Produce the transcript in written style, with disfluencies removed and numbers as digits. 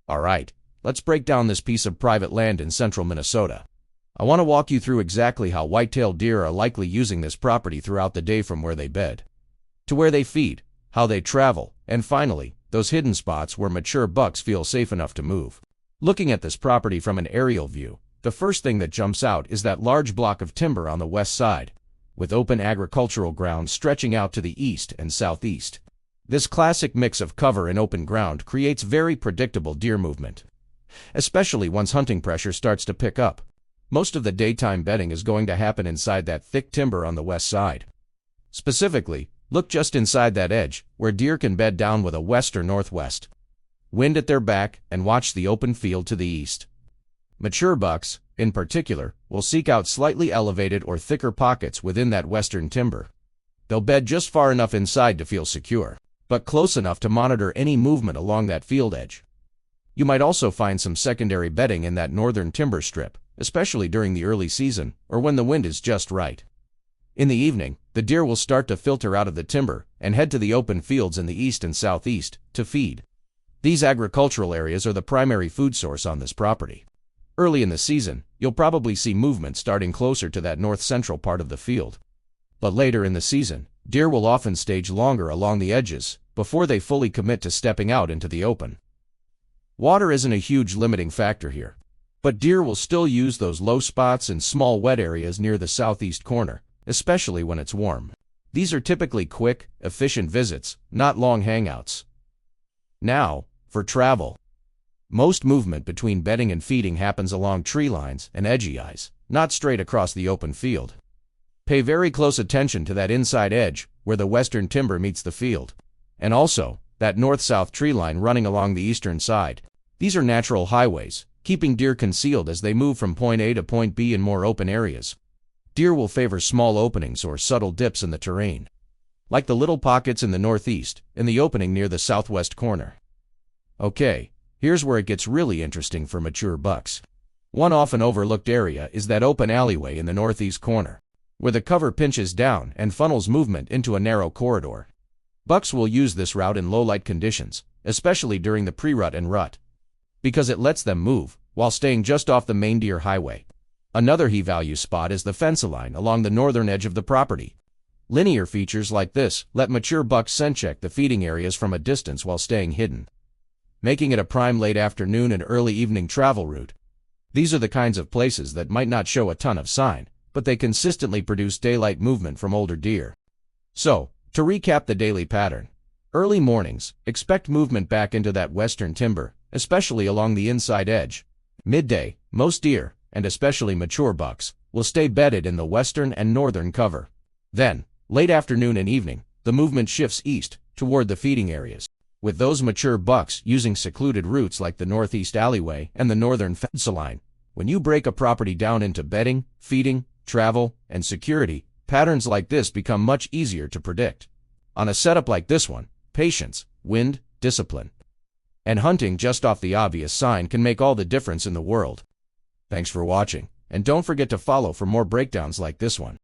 Alright, let's break down this piece of private land in central Minnesota. I want to walk you through exactly how white-tailed deer are likely using this property throughout the day, from where they bed to where they feed, how they travel, and finally, those hidden spots where mature bucks feel safe enough to move. Looking at this property from an aerial view, the first thing that jumps out is that large block of timber on the west side, with open agricultural ground stretching out to the east and southeast. This classic mix of cover and open ground creates very predictable deer movement, especially once hunting pressure starts to pick up. Most of the daytime bedding is going to happen inside that thick timber on the west side. Specifically, look just inside that edge, where deer can bed down with a west or northwest wind at their back, and watch the open field to the east. Mature bucks, in particular, will seek out slightly elevated or thicker pockets within that western timber. They'll bed just far enough inside to feel secure, but close enough to monitor any movement along that field edge. You might also find some secondary bedding in that northern timber strip, especially during the early season or when the wind is just right. In the evening, the deer will start to filter out of the timber and head to the open fields in the east and southeast to feed. These agricultural areas are the primary food source on this property. Early in the season, you'll probably see movement starting closer to that north-central part of the field. But later in the season, deer will often stage longer along the edges before they fully commit to stepping out into the open. Water isn't a huge limiting factor here, but deer will still use those low spots and small wet areas near the southeast corner, especially when it's warm. These are typically quick, efficient visits, not long hangouts. Now, for travel. Most movement between bedding and feeding happens along tree lines and edgeys, not straight across the open field. Pay very close attention to that inside edge where the western timber meets the field, and also that north-south tree line running along the eastern side. These are natural highways, keeping deer concealed as they move from point A to point B in more open areas. Deer will favor small openings or subtle dips in the terrain, like the little pockets in the northeast and the opening near the southwest corner. Okay, here's where it gets really interesting for mature bucks. One often overlooked area is that open alleyway in the northeast corner, where the cover pinches down and funnels movement into a narrow corridor. Bucks will use this route in low-light conditions, especially during the pre-rut and rut, because it lets them move while staying just off the main deer highway. Another he values spot is the fence line along the northern edge of the property. Linear features like this let mature bucks scent check the feeding areas from a distance while staying hidden, making it a prime late afternoon and early evening travel route. These are the kinds of places that might not show a ton of sign, but they consistently produce daylight movement from older deer. So, to recap the daily pattern. Early mornings, expect movement back into that western timber, especially along the inside edge. Midday, most deer, and especially mature bucks, will stay bedded in the western and northern cover. Then, late afternoon and evening, the movement shifts east, toward the feeding areas, with those mature bucks using secluded routes like the northeast alleyway and the northern fence line. When you break a property down into bedding, feeding, travel, and security, patterns like this become much easier to predict. On a setup like this one, patience, wind, discipline, and hunting just off the obvious sign can make all the difference in the world. Thanks for watching, and don't forget to follow for more breakdowns like this one.